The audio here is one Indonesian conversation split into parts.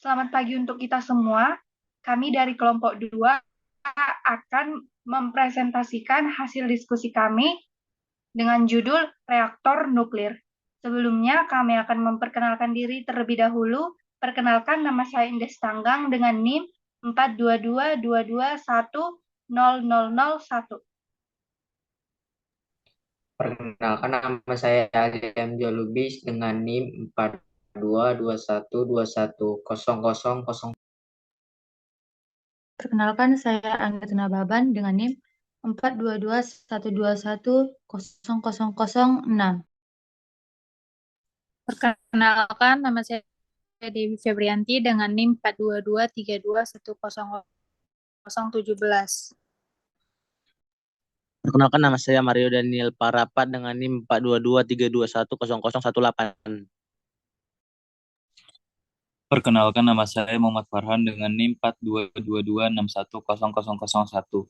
Selamat pagi untuk kita semua. Kami dari kelompok 2 akan mempresentasikan hasil diskusi kami dengan judul reaktor nuklir. Sebelumnya, kami akan memperkenalkan diri terlebih dahulu. Perkenalkan, nama saya Indes Tanggang dengan NIM 42222100001. Perkenalkan, nama saya Adrian Jolubis dengan NIM 4221210000. Perkenalkan, saya Angga Baban dengan NIM 42212100006. Perkenalkan, nama saya Dewi Febrianti dengan NIM 42232100017. Perkenalkan, nama saya Mario Daniel Parapat dengan NIM 42232210018. Perkenalkan, nama saya Muhammad Farhan dengan NIM 42226100001.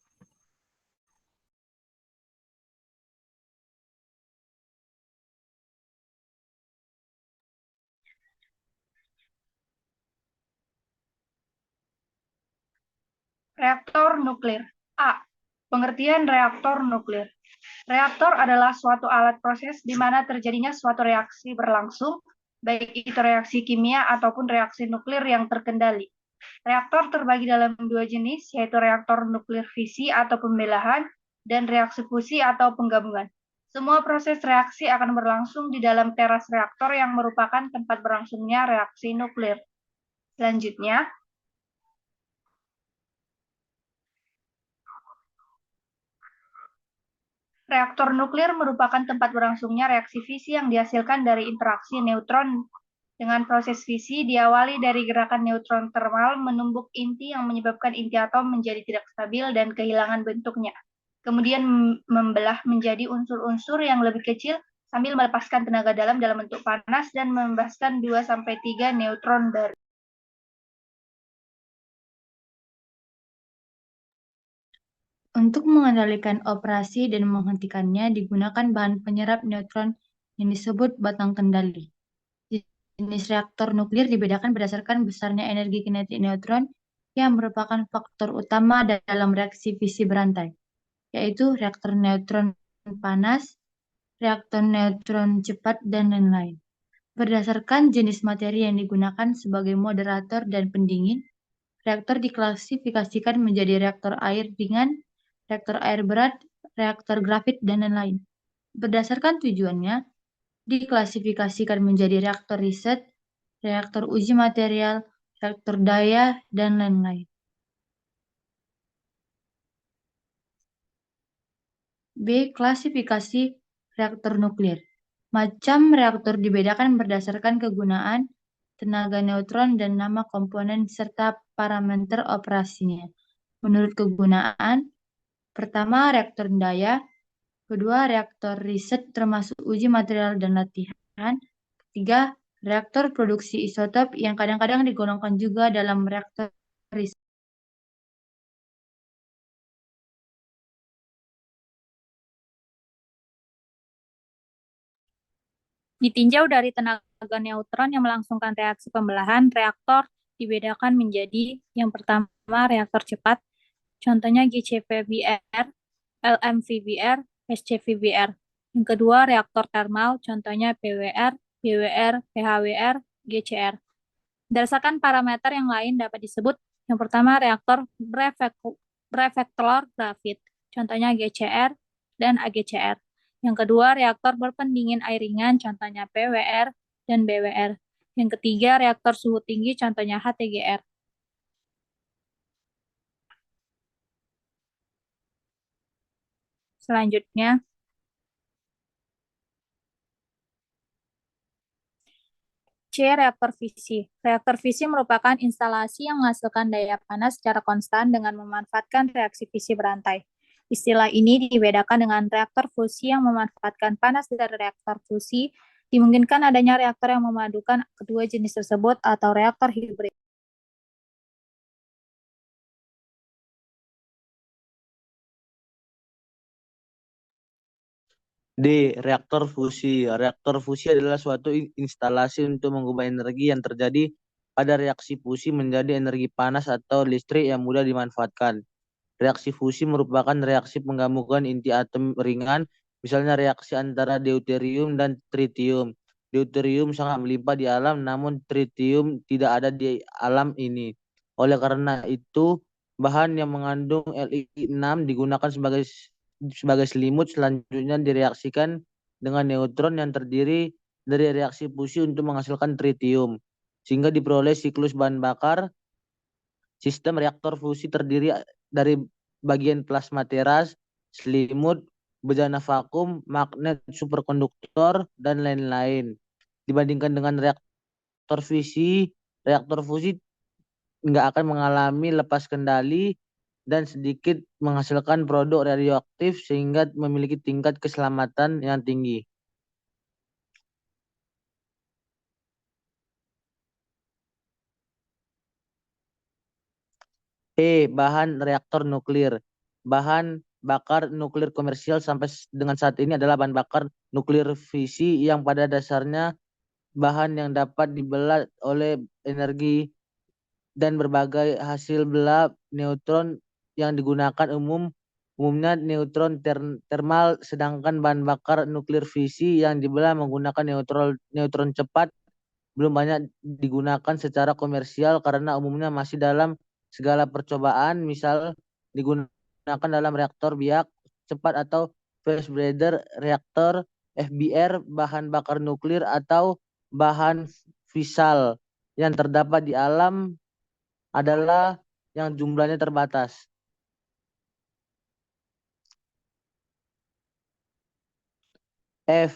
Reaktor nuklir. A. Pengertian reaktor nuklir. Reaktor adalah suatu alat proses di mana terjadinya suatu reaksi berlangsung, baik itu reaksi kimia ataupun reaksi nuklir yang terkendali. Reaktor terbagi dalam dua jenis, yaitu reaktor nuklir fisi atau pembelahan dan reaksi fusi atau penggabungan. Semua proses reaksi akan berlangsung di dalam teras reaktor yang merupakan tempat berlangsungnya reaksi nuklir. Selanjutnya, reaktor nuklir merupakan tempat berlangsungnya reaksi fisi yang dihasilkan dari interaksi neutron. Dengan proses fisi diawali dari gerakan neutron termal menumbuk inti yang menyebabkan inti atom menjadi tidak stabil dan kehilangan bentuknya. Kemudian membelah menjadi unsur-unsur yang lebih kecil sambil melepaskan tenaga dalam bentuk panas dan membebaskan 2-3 neutron baru. Untuk mengendalikan operasi dan menghentikannya digunakan bahan penyerap neutron yang disebut batang kendali. Jenis reaktor nuklir dibedakan berdasarkan besarnya energi kinetik neutron yang merupakan faktor utama dalam reaksi fisi berantai, yaitu reaktor neutron panas, reaktor neutron cepat, dan lain-lain. Berdasarkan jenis materi yang digunakan sebagai moderator dan pendingin, reaktor diklasifikasikan menjadi reaktor air ringan, reaktor air berat, reaktor grafit, dan lain-lain. Berdasarkan tujuannya, diklasifikasikan menjadi reaktor riset, reaktor uji material, reaktor daya, dan lain-lain. B. Klasifikasi reaktor nuklir. Macam reaktor dibedakan berdasarkan kegunaan, tenaga neutron, dan nama komponen serta parameter operasinya. Menurut kegunaan, pertama, reaktor daya, kedua, reaktor riset termasuk uji material dan latihan, ketiga, reaktor produksi isotop yang kadang-kadang digolongkan juga dalam reaktor riset. Ditinjau dari tenaga neutron yang melangsungkan reaksi pembelahan, reaktor dibedakan menjadi yang pertama reaktor cepat, contohnya GCVBR, LMVBR, SCVBR. Yang kedua reaktor termal, contohnya PWR, BWR, PHWR, GCR. Berdasarkan parameter yang lain dapat disebut yang pertama reaktor brevektor grafit, contohnya GCR dan AGCR. Yang kedua reaktor berpendingin air ringan, contohnya PWR dan BWR. Yang ketiga reaktor suhu tinggi, contohnya HTGR. Selanjutnya, C. Reaktor fisi. Reaktor fisi merupakan instalasi yang menghasilkan daya panas secara konstan dengan memanfaatkan reaksi fisi berantai. Istilah ini dibedakan dengan reaktor fusi yang memanfaatkan panas dari reaktor fusi. Dimungkinkan adanya reaktor yang memadukan kedua jenis tersebut atau reaktor hibrid. D. Reaktor fusi. Reaktor fusi adalah suatu instalasi untuk mengubah energi yang terjadi pada reaksi fusi menjadi energi panas atau listrik yang mudah dimanfaatkan. Reaksi fusi merupakan reaksi penggabungan inti atom ringan, misalnya reaksi antara deuterium dan tritium. Deuterium sangat melimpah di alam, namun tritium tidak ada di alam ini. Oleh karena itu, bahan yang mengandung Li6 digunakan sebagai selimut, selanjutnya direaksikan dengan neutron yang terdiri dari reaksi fusi untuk menghasilkan tritium, sehingga diperoleh siklus bahan bakar. Sistem reaktor fusi terdiri dari bagian plasma teras, selimut, bejana vakum, magnet superkonduktor, dan lain-lain. Dibandingkan dengan reaktor fusi nggak akan mengalami lepas kendali dan sedikit menghasilkan produk radioaktif sehingga memiliki tingkat keselamatan yang tinggi. Bahan reaktor nuklir. Bahan bakar nuklir komersial sampai dengan saat ini adalah bahan bakar nuklir fisi yang pada dasarnya bahan yang dapat dibelah oleh energi dan berbagai hasil belah neutron yang digunakan umumnya neutron termal, sedangkan bahan bakar nuklir fisi yang dibelah menggunakan neutron cepat belum banyak digunakan secara komersial karena umumnya masih dalam segala percobaan, misal digunakan dalam reaktor biak cepat atau fast breeder reaktor, FBR, bahan bakar nuklir atau bahan fissile yang terdapat di alam adalah yang jumlahnya terbatas.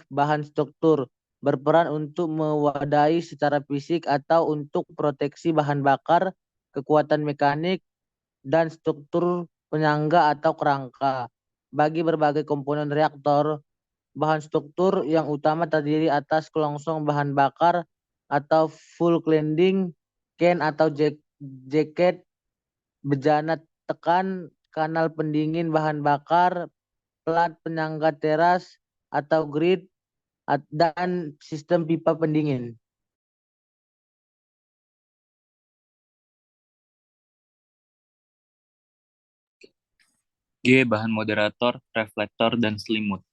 Bahan struktur berperan untuk mewadahi secara fisik atau untuk proteksi bahan bakar, kekuatan mekanik, dan struktur penyangga atau kerangka. Bagi berbagai komponen reaktor, bahan struktur yang utama terdiri atas kelongsong bahan bakar atau full cladding, can atau jaket, bejana tekan, kanal pendingin bahan bakar, plat penyangga teras atau grid, dan sistem pipa pendingin. Bahan moderator, reflektor, dan selimut.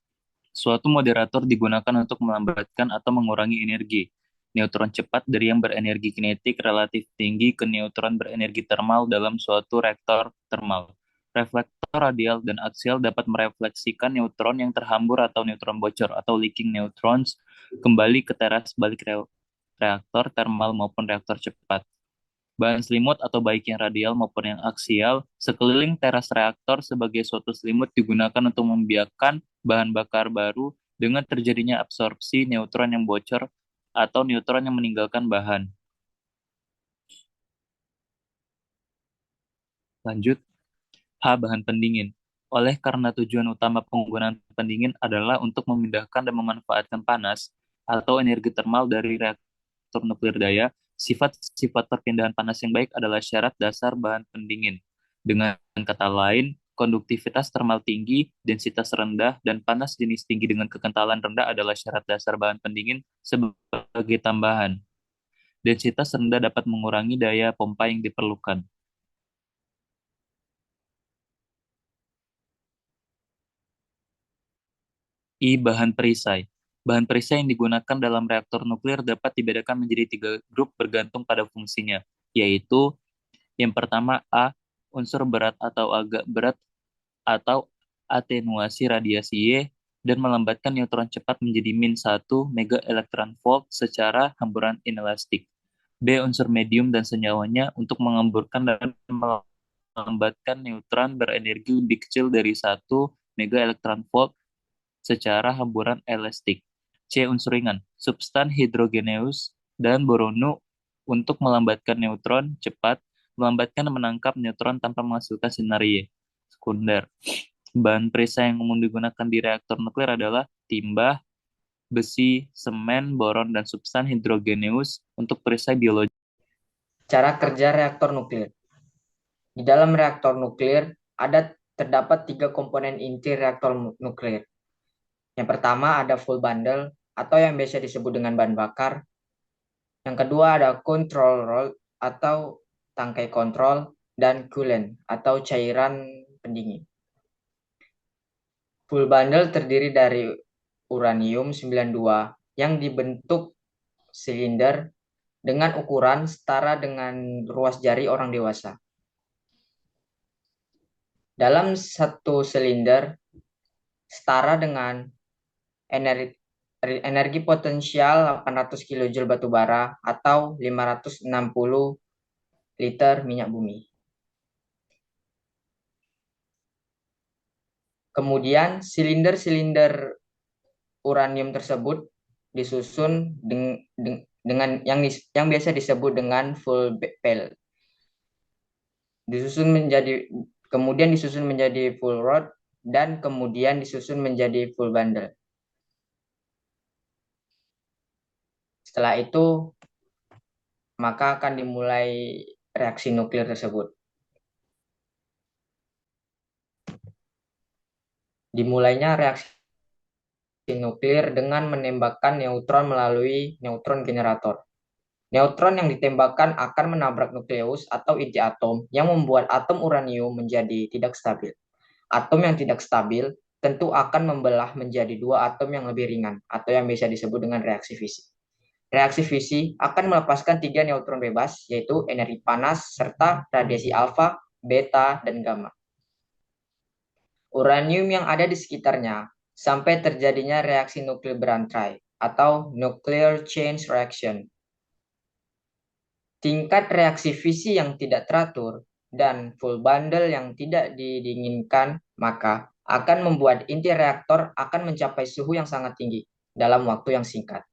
Suatu moderator digunakan untuk melambatkan atau mengurangi energi neutron cepat dari yang berenergi kinetik relatif tinggi ke neutron berenergi termal dalam suatu reaktor termal. Reflektor radial dan aksial dapat merefleksikan neutron yang terhambur atau neutron bocor atau leaking neutrons kembali ke teras balik reaktor termal maupun reaktor cepat. Bahan selimut atau baik yang radial maupun yang aksial sekeliling teras reaktor sebagai suatu selimut digunakan untuk membiarkan bahan bakar baru dengan terjadinya absorpsi neutron yang bocor atau neutron yang meninggalkan bahan. Lanjut. Bahan pendingin. Oleh karena tujuan utama penggunaan pendingin adalah untuk memindahkan dan memanfaatkan panas atau energi termal dari reaktor nuklir daya, sifat-sifat perpindahan panas yang baik adalah syarat dasar bahan pendingin. Dengan kata lain, konduktivitas termal tinggi, densitas rendah, dan panas jenis tinggi dengan kekentalan rendah adalah syarat dasar bahan pendingin sebagai tambahan. Densitas rendah dapat mengurangi daya pompa yang diperlukan. Bahan perisai. Bahan perisai yang digunakan dalam reaktor nuklir dapat dibedakan menjadi 3 grup bergantung pada fungsinya, yaitu yang pertama unsur berat atau agak berat atau atenuasi radiasi Y dan melambatkan neutron cepat menjadi -1 mega elektron volt secara hamburan inelastik. Unsur medium dan senyawanya untuk mengemburkan dan melambatkan neutron berenergi lebih kecil dari 1 mega elektron volt secara hamburan elastik. Unsur ringan, substan hidrogeneus dan boronu untuk melambatkan neutron cepat, melambatkan dan menangkap neutron tanpa menghasilkan sinar Y. Sekunder. Bahan perisai yang umum digunakan di reaktor nuklir adalah timah, besi, semen, boron, dan substan hidrogeneus untuk perisai biologi. Cara kerja reaktor nuklir. Di dalam reaktor nuklir terdapat 3 komponen inti reaktor nuklir. Yang pertama ada full bundle atau yang biasa disebut dengan bahan bakar. Yang kedua ada control rod atau tangkai kontrol dan coolant atau cairan pendingin. Full bundle terdiri dari uranium 92 yang dibentuk silinder dengan ukuran setara dengan ruas jari orang dewasa. Dalam satu silinder setara dengan energi potensial 800 kJ batu bara atau 560 liter minyak bumi. Kemudian silinder-silinder uranium tersebut disusun dengan yang biasa disebut dengan full bell. Kemudian disusun menjadi full rod dan kemudian disusun menjadi full bundle. Setelah itu maka akan dimulai reaksi nuklir tersebut. Dimulainya reaksi nuklir dengan menembakkan neutron melalui neutron generator. Neutron yang ditembakkan akan menabrak nukleus atau inti atom yang membuat atom uranium menjadi tidak stabil. Atom yang tidak stabil tentu akan membelah menjadi dua atom yang lebih ringan atau yang bisa disebut dengan reaksi fisi. Reaksi fisi akan melepaskan 3 neutron bebas, yaitu energi panas serta radiasi alfa, beta, dan gamma. Uranium yang ada di sekitarnya sampai terjadinya reaksi nuklir berantai atau nuclear chain reaction. Tingkat reaksi fisi yang tidak teratur dan full bundle yang tidak didinginkan maka akan membuat inti reaktor akan mencapai suhu yang sangat tinggi dalam waktu yang singkat.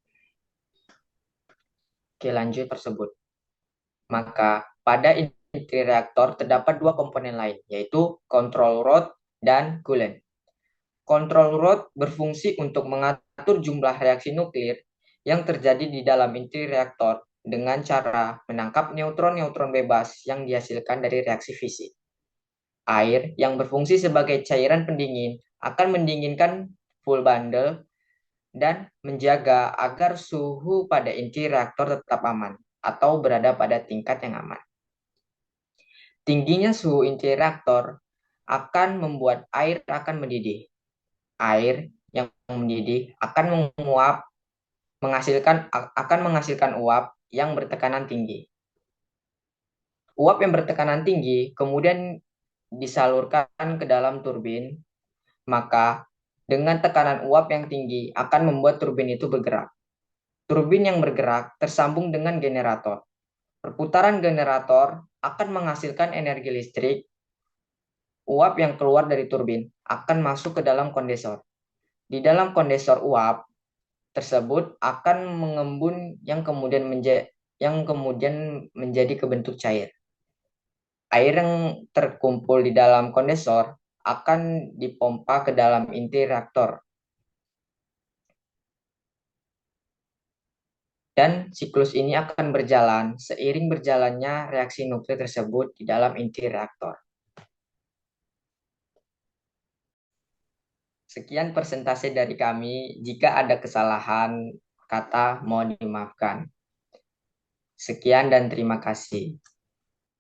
Oke, lanjut tersebut. Maka pada inti reaktor terdapat dua komponen lain, yaitu control rod dan coolant. Control rod berfungsi untuk mengatur jumlah reaksi nuklir yang terjadi di dalam inti reaktor dengan cara menangkap neutron-neutron bebas yang dihasilkan dari reaksi fisi. Air yang berfungsi sebagai cairan pendingin akan mendinginkan full bundle dan menjaga agar suhu pada inti reaktor tetap aman atau berada pada tingkat yang aman. Tingginya suhu inti reaktor akan membuat air akan mendidih. Air yang mendidih akan menghasilkan uap yang bertekanan tinggi. Uap yang bertekanan tinggi kemudian disalurkan ke dalam turbin, maka dengan tekanan uap yang tinggi akan membuat turbin itu bergerak. Turbin yang bergerak tersambung dengan generator. Perputaran generator akan menghasilkan energi listrik. Uap yang keluar dari turbin akan masuk ke dalam kondensor. Di dalam kondensor uap tersebut akan mengembun yang kemudian menjadi kebentuk cair. Air yang terkumpul di dalam kondensor akan dipompa ke dalam inti reaktor. Dan siklus ini akan berjalan seiring berjalannya reaksi nuklir tersebut di dalam inti reaktor. Sekian persentase dari kami. Jika ada kesalahan kata, mohon dimaafkan. Sekian dan terima kasih.